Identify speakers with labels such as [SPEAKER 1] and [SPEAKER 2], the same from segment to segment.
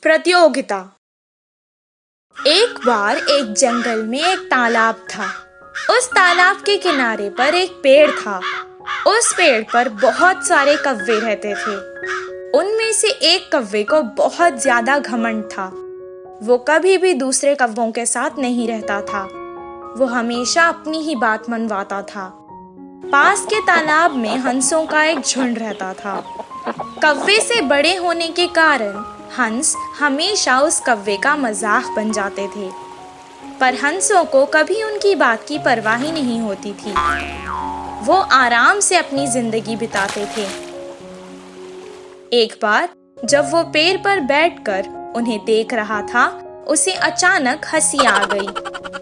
[SPEAKER 1] प्रतियोगिता। एक बार एक जंगल में एक तालाब था। उस तालाब के किनारे पर एक पेड़ था। उस पेड़ पर बहुत सारे कौवे रहते थे। उनमें से एक कौवे को बहुत ज्यादा घमंड था। वो कभी भी दूसरे कौवों के साथ नहीं रहता था। वो हमेशा अपनी ही बात मनवाता था। पास के तालाब में हंसों का एक झुंड रहता था। कौवे से बड़े होने के कारण हंस हमेशा उस कौवे का मजाक बन जाते थे, पर हंसों को कभी उनकी बात की परवाह ही नहीं होती थी। वो आराम से अपनी जिंदगी बिताते थे। एक बार जब वो पेड़ पर बैठकर उन्हें देख रहा था, उसे अचानक हंसी आ गई।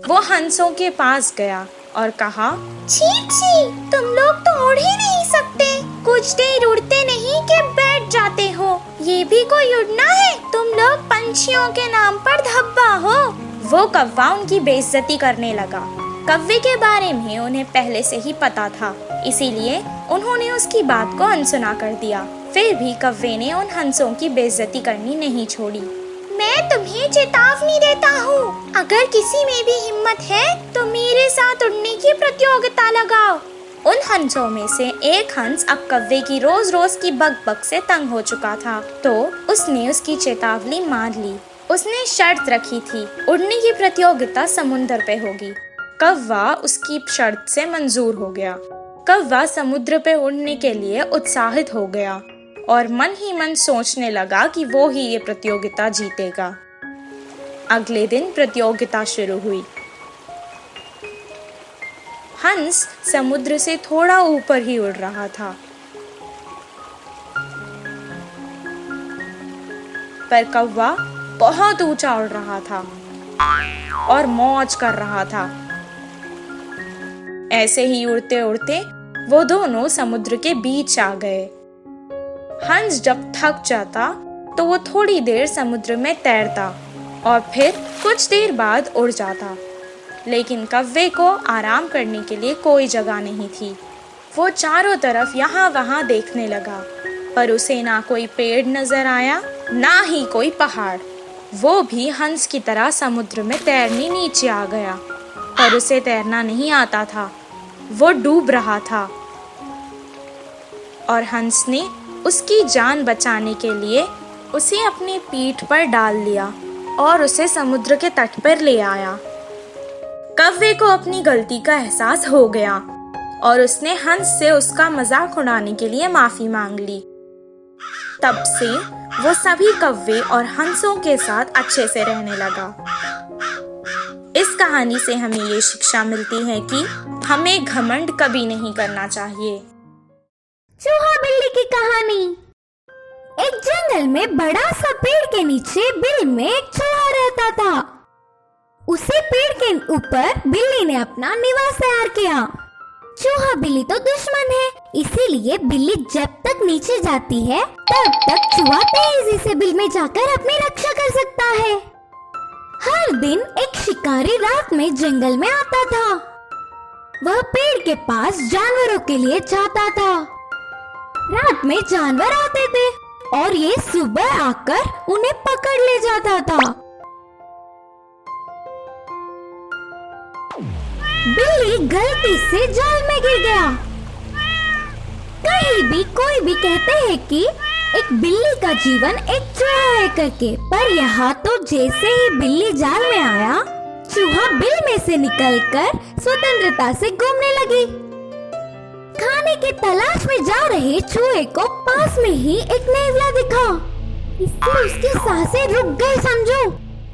[SPEAKER 1] वो हंसों के पास गया और कहा,
[SPEAKER 2] छी छी, तुम लोग तो उड़ ही नहीं सकते। कुछ देर उड़ते नहीं कि बैठ जाते हो। ये भी कोई उड़ना है? तुम लोग पंछियों के नाम पर धब्बा हो।
[SPEAKER 1] वो कौवा उनकी बेइज्जती करने लगा। कौवे के बारे में उन्हें पहले से ही पता था, इसीलिए उन्होंने उसकी बात को अनसुना कर दिया। फिर भी कौवे ने उन हंसों की बेइज्जती करनी नहीं छोड़ी।
[SPEAKER 2] मैं तुम्हें चेतावनी देता हूँ, अगर किसी में भी हिम्मत है तो मेरे साथ उड़ने की प्रतियोगिता लगाओ।
[SPEAKER 1] उन हंसों में से एक हंस अब कौवे की रोज रोज की बक से तंग हो चुका था, तो उसने उसकी चेतावनी मान ली। उसने शर्त रखी थी, उड़ने की प्रतियोगिता समुद्र पे होगी। कौवा उसकी शर्त से मंजूर हो गया। कौवा समुद्र पे उड़ने के लिए उत्साहित हो गया और मन ही मन सोचने लगा कि वो ही ये प्रतियोगिता जीतेगा। अगले दिन प्रतियोगिता शुरू हुई। हंस समुद्र से थोड़ा ऊपर ही उड़ रहा था, पर कौवा बहुत ऊंचा उड़ रहा था और मौज कर रहा था। ऐसे ही उड़ते उड़ते वो दोनों समुद्र के बीच आ गए। हंस जब थक जाता तो वो थोड़ी देर समुद्र में तैरता और फिर कुछ देर बाद उड़ जाता, लेकिन कौवे को आराम करने के लिए कोई जगह नहीं थी। वो चारों तरफ यहाँ वहाँ देखने लगा, पर उसे ना कोई पेड़ नजर आया, ना ही कोई पहाड़। वो भी हंस की तरह समुद्र में तैरने नीचे आ गया, पर उसे तैरना नहीं आता था। वो डूब रहा था और हंस ने उसकी जान बचाने के लिए उसे अपनी पीठ पर डाल लिया और उसे समुद्र के तट पर ले आया। कौवे को अपनी गलती का एहसास हो गया और उसने हंस से उसका मजाक उड़ाने के लिए माफी मांग ली। तब से वो सभी कौवे और हंसों के साथ अच्छे से रहने लगा। इस कहानी से हमें ये शिक्षा मिलती है कि हमें घमंड कभी नहीं करना चाहिए।
[SPEAKER 2] चूहा बिल्ली की कहानी। एक जंगल में बड़ा सा पेड़ के नीचे बिल में एक चूहा रहता था। उसी पेड़ के ऊपर बिल्ली ने अपना निवास तैयार किया। चूहा बिल्ली तो दुश्मन है, इसीलिए बिल्ली जब तक नीचे जाती है तब तक चूहा तेजी से बिल में जाकर अपनी रक्षा कर सकता है। हर दिन एक शिकारी रात में जंगल में आता था। वह पेड़ के पास जानवरों के लिए जाता था। रात में जानवर आते थे और ये सुबह आकर उन्हें पकड़ ले जाता था। बिल्ली गलती से जाल में गिर गया। कहीं भी कोई भी कहते हैं कि एक बिल्ली का जीवन एक चूहा है करके, पर यहाँ तो जैसे ही बिल्ली जाल में आया, चूहा बिल में से निकलकर स्वतंत्रता से घूमने लगी। खाने की तलाश में जा रहे चूहे को पास में ही एक नेवला दिखा। इससे उसकी सांसें रुक गई समझो।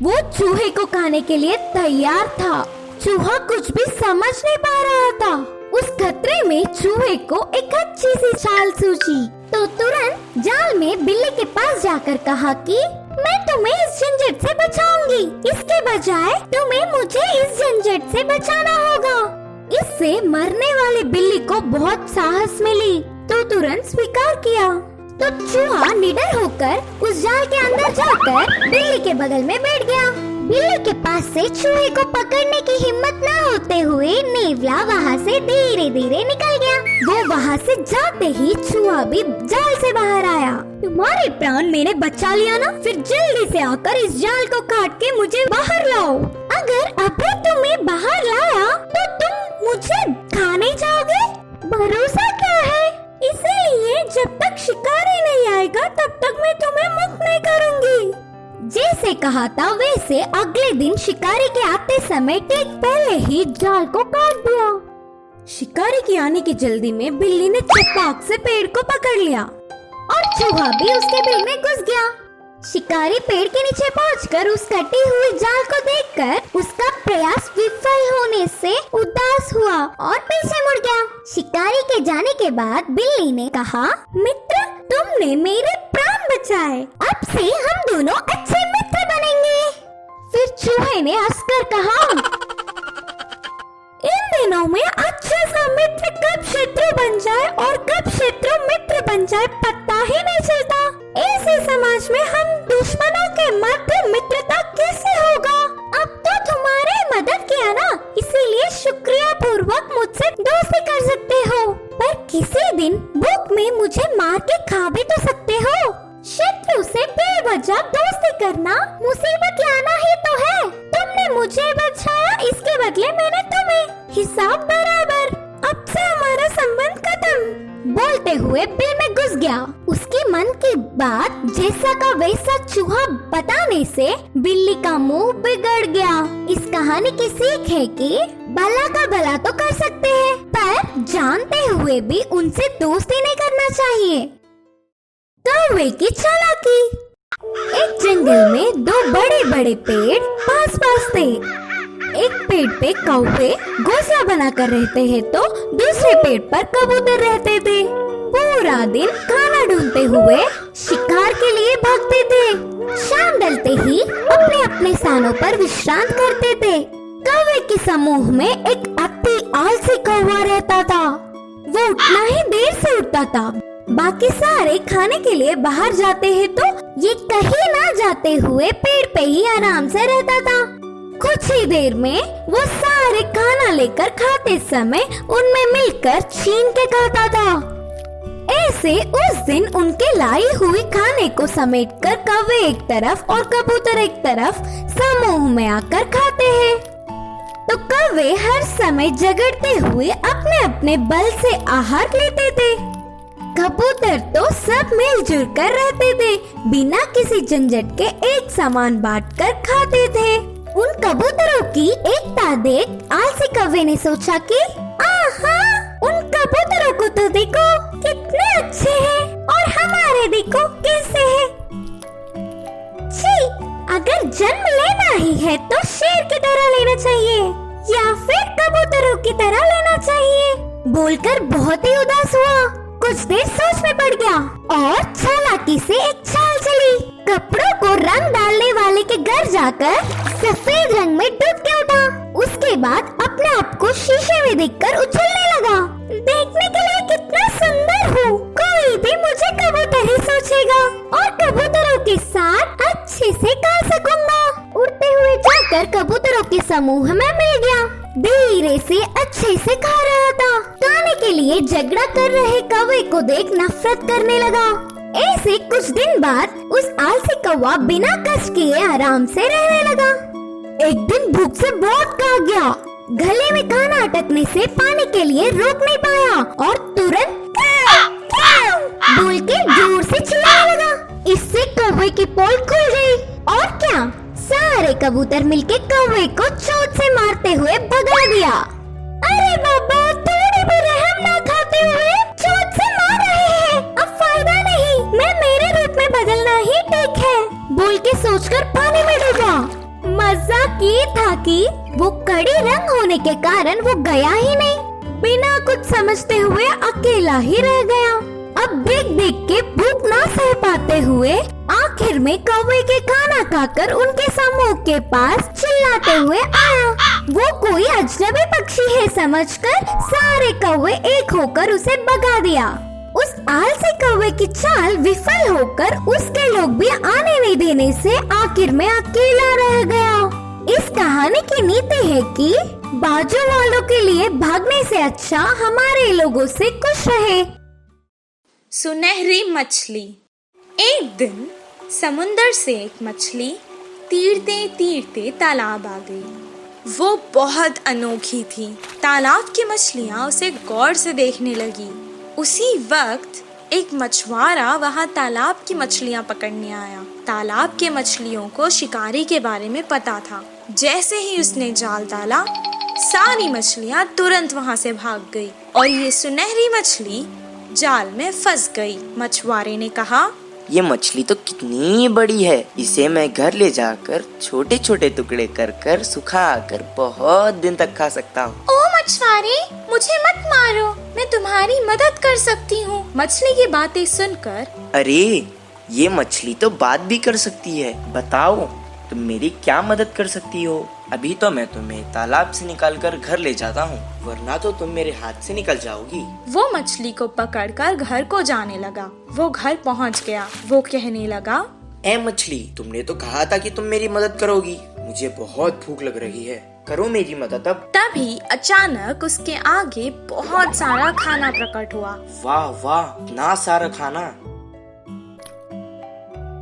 [SPEAKER 2] वो चूहे को खाने के लिए तैयार था। चूहा कुछ भी समझ नहीं पा रहा था। उस खतरे में चूहे को एक अच्छी सी चाल सूझी, तो तुरंत जाल में बिल्ली के पास जाकर कहा कि मैं तुम्हें इस झंझट से बचाऊंगी। इसके बजाय तुम्हें मुझे इस झंझट से बचाना होगा। इससे मरने वाली बिल्ली को बहुत साहस मिली, तो तुरंत स्वीकार किया। तो चूहा निडर होकर उस जाल के अंदर जाकर बिल्ली के बगल में बैठ गया। बिल्ली के पास से चूहे को पकड़ने की हिम्मत न होते हुए नेवला वहाँ से धीरे धीरे निकल गया। वो वहाँ से जाते ही चूहा भी जाल से बाहर आया। तुम्हारे प्राण मैंने बचा लिया ना, फिर जल्दी से आकर इस जाल को काट के मुझे बाहर लाओ। अगर अभी तुम्हें बाहर लाया तो तुम मुझे खा नहीं जाओगे? भरोसा क्या है? इसीलिए जब तक शिकारी नहीं आएगा तब तक मैं तुम्हें मुक्त नहीं करूंगी। जैसे कहा था वैसे अगले दिन शिकारी के आते समय ठीक पहले ही जाल को काट दिया। शिकारी के आने की जल्दी में बिल्ली ने चपाक से पेड़ को पकड़ लिया और चूहा भी उसके बिल में घुस गया। शिकारी पेड़ के नीचे पहुंचकर उस कटी हुई जाल को देखकर उसका प्रयास विफल होने से उदास हुआ और पीछे मुड़ गया। शिकारी के जाने के बाद बिल्ली ने कहा, मित्र, तुमने मेरे प्राण बचाए, अब से हम दोनों अच्छे मित्र बनेंगे। फिर चूहे ने हंसकर कहा, इन दिनों में अच्छा सा मित्र कब शत्रु बन जाए और कब शत्रु मित्र बन जाए पता ही नहीं चलता। ऐसे समाज में हम दुश्मनों के मध्य मित्रता कैसे होगा? अब तो तुम्हारे मदद किया ना, इसीलिए शुक्रिया पूर्वक मुझसे दोस्ती कर सकते हो, पर किसी दिन भूख में मुझे मार के खा भी तो सकते हो। शत्रु से बेवजह दोस्ती करना मुसीबत लाना ही तो है। तुमने मुझे बचाया, इसके बदले मैंने तुम्हें, हिसाब बराबर। अब से हमारा संबंध खत्म। बोलते हुए बिल में घुस गया। उसके मन की बात जैसा का वैसा चूहा बताने से बिल्ली का मुंह बिगड़ गया। इस कहानी की सीख है कि भला का भला तो कर सकते हैं, पर जानते हुए भी उनसे दोस्ती नहीं करना चाहिए। कौवे की चालाकी। एक जंगल में दो बड़े बड़े पेड़ पास पास थे। एक पेड़ पे कौवे घोंसला बनाकर रहते हैं तो दूसरे पेड़ पर कबूतर रहते थे। पूरा दिन खाना ढूंढते हुए शिकार के लिए भागते थे। शाम ढलते ही अपने अपने स्थानों पर विश्राम करते थे। कौवे के समूह में एक अति आलसी कौवा रहता था। वो उठना ही देर से उठता था। बाकी सारे खाने के लिए बाहर जाते हैं तो ये कहीं ना जाते हुए पेड़ पे ही आराम से रहता था। कुछ ही देर में वो सारे खाना लेकर खाते समय उनमें मिलकर छीन के खाता था। ऐसे उस दिन उनके लाई हुई खाने को समेटकर कौवे एक तरफ और कबूतर एक तरफ समूह में आकर खाते हैं। तो कौवे हर समय झगड़ते हुए अपने अपने बल से आहार लेते थे। कबूतर तो सब मिलजुल कर रहते थे, बिना किसी झंझट के एक सामान बांटकर खाते थे। उन कबूतरों की एकता देख आलसी कौवे ने सोचा कि आहा, उन कबूतरों को तो देखो कितने अच्छे हैं और हमारे देखो कैसे हैं। छी, अगर जन्म लेना ही है तो शेर की तरह लेना चाहिए या फिर कबूतरों की तरह लेना चाहिए। बोलकर बहुत ही उदास हुआ। कुछ देर सोच में पड़ गया और चालाकी से एक चाल चली। कपड़ों को रंग डालने वाले के घर जाकर सफेद रंग में डूब के उठा। उसके बाद अपने आप को शीशे में देखकर उछलने लगा। देखने के लिए कितना सुंदर हूँ, कोई भी मुझे कबूतर ही सोचेगा और कबूतरों के साथ अच्छे से खा सकूंगा। उड़ते हुए जाकर कबूतरों के समूह में मिल गया। धीरे से अच्छे से खा रहा था। खाने के लिए झगड़ा कर रहे कौवे को देख नफरत करने लगा। ऐसे कुछ दिन बाद उस आलसी कौवा बिना कष्ट किए आराम से रहने लगा। एक दिन भूख से बहुत खा गया। गले में खाना अटकने से पानी के लिए रोक नहीं पाया और तुरंत बोल के जोर से चिल्लाने लगा। इससे कौवे की पोल खुल गई और क्या, सारे कबूतर मिलके कौवे को चोट से मारते हुए भगा दिया। अरे बाबा, थोड़ी भी रहम ना खाते हुए चोट से मार रहे हैं। अब फायदा नहीं, मैं मेरे रूप में बदलना ही ठीक है, बोल के सोचकर पानी में डूबा। मजाक ये था कि वो कड़ी रंग होने के कारण वो गया ही नहीं। बिना कुछ समझते हुए अकेला ही रह गया। अब देख देख के भूख ना सह पाते हुए आखिर में कौवे के खाना खाकर उनके समूह के पास चिल्लाते हुए आया। वो कोई अजनबी पक्षी है समझकर सारे कौवे एक होकर उसे भगा दिया। उस आलसी कौवे की चाल विफल होकर उसके लोग भी आने नहीं देने से आखिर में अकेला रह गया। इस कहानी की नीति है कि बाजू वालों के लिए भागने से अच्छा हमारे लोगों से खुश रहे।
[SPEAKER 1] सुनहरी मछली। एक दिन समुंदर से एक मछली तीरते तीरते तालाब आ गई। वो बहुत अनोखी थी। तालाब की मछलियाँ उसे गौर से देखने लगी। उसी वक्त एक मछुआरा वहाँ तालाब की मछलियाँ पकड़ने आया। तालाब के मछलियों को शिकारी के बारे में पता था। जैसे ही उसने जाल डाला, सारी मछलियाँ तुरंत वहाँ से भाग गई और ये सुनहरी मछली जाल में फंस गई। मछुआरे ने कहा,
[SPEAKER 3] ये मछली तो कितनी बड़ी है, इसे मैं घर ले जाकर छोटे छोटे टुकड़े कर कर सुखा कर बहुत दिन तक खा सकता हूँ।
[SPEAKER 1] ओ मछुआरे, मुझे मत मारो, मैं तुम्हारी मदद कर सकती हूँ। मछली की बातें सुनकर,
[SPEAKER 3] अरे ये मछली तो बात भी कर सकती है, बताओ तुम मेरी क्या मदद कर सकती हो? अभी तो मैं तुम्हें तालाब से निकालकर घर ले जाता हूँ, वरना तो तुम मेरे हाथ से निकल जाओगी।
[SPEAKER 1] वो मछली को पकड़कर घर को जाने लगा। वो घर पहुँच गया। वो कहने लगा,
[SPEAKER 3] ए मछली, तुमने तो कहा था कि तुम मेरी मदद करोगी। मुझे बहुत भूख लग रही है, करो मेरी मदद अब।
[SPEAKER 1] तभी अचानक उसके आगे बहुत सारा खाना प्रकट हुआ।
[SPEAKER 3] वाह वाह, इतना सारा खाना!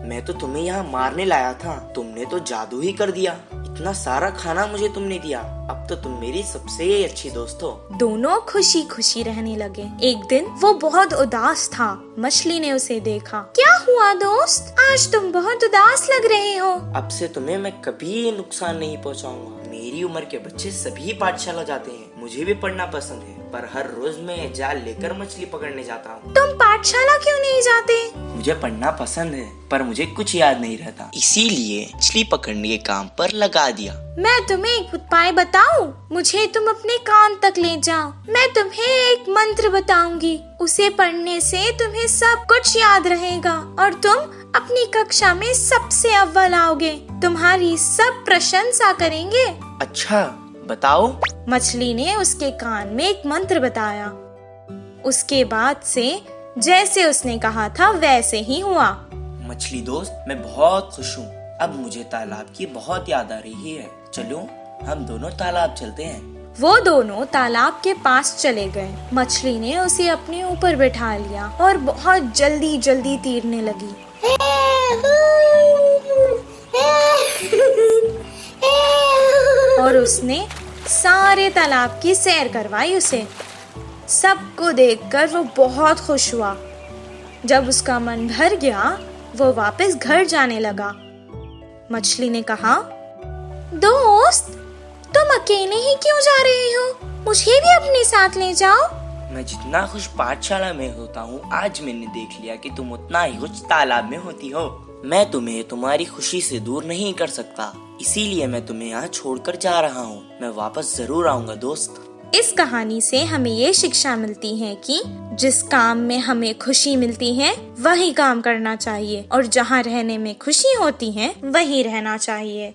[SPEAKER 3] मैं तो तुम्हें यहाँ मारने लाया था, तुमने तो जादू ही कर दिया। इतना सारा खाना मुझे तुमने दिया, अब तो तुम मेरी सबसे अच्छी दोस्त हो।
[SPEAKER 1] दोनों खुशी खुशी रहने लगे। एक दिन वो बहुत उदास था। मछली ने उसे देखा। क्या हुआ दोस्त, आज तुम बहुत उदास लग रहे हो।
[SPEAKER 3] अब से तुम्हें मैं कभी नुकसान नहीं पहुँचाऊंगा। मेरी उम्र के बच्चे सभी पाठशाला जाते हैं, मुझे भी पढ़ना पसंद है, पर हर रोज मैं जाल लेकर मछली पकड़ने जाता हूँ।
[SPEAKER 1] तुम पाठशाला क्यों नहीं जाते?
[SPEAKER 3] मुझे पढ़ना पसंद है, पर मुझे कुछ याद नहीं रहता, इसीलिए मछली पकड़ने के काम पर लगा दिया।
[SPEAKER 1] मैं तुम्हें एक उपाय बताऊं? मुझे तुम अपने कान तक ले जाओ। मैं तुम्हें एक मंत्र बताऊंगी। उसे पढ़ने से तुम्हें सब कुछ याद रहेगा और तुम अपनी कक्षा में सबसे अव्वल आओगे। तुम्हारी सब प्रशंसा करेंगे।
[SPEAKER 3] अच्छा, बताओ।
[SPEAKER 1] मछली ने उसके कान में एक मंत्र बताया। उसके बाद से जैसे उसने कहा था वैसे ही हुआ।
[SPEAKER 3] मछली दोस्त, मैं बहुत खुश हूँ। अब मुझे तालाब की बहुत याद आ रही है। चलो हम दोनों तालाब चलते हैं।
[SPEAKER 1] वो दोनों तालाब के पास चले गए। मछली ने उसे अपने ऊपर बैठा लिया और बहुत जल्दी जल्दी तैरने लगी। और उसने सारे तालाब की सैर करवाई उसे। सबको देखकर वो बहुत खुश हुआ। जब उसका मन भर गया, वो वापस घर जाने लगा। मछली ने कहा, दोस्त, तुम अकेले ही क्यों जा रहे हो? मुझे भी अपने साथ ले जाओ।
[SPEAKER 3] मैं जितना खुश पाठशाला में होता हूँ, आज मैंने देख लिया कि तुम उतना ही खुश तालाब में होती हो। मैं तुम्हें तुम्हारी खुशी से दूर नहीं कर सकता, इसीलिए मैं तुम्हें यहाँ छोड़कर जा रहा हूँ। मैं वापस जरूर आऊँगा दोस्त।
[SPEAKER 1] इस कहानी से हमें ये शिक्षा मिलती है कि जिस काम में हमें खुशी मिलती है वही काम करना चाहिए और जहाँ रहने में खुशी होती है वही रहना चाहिए।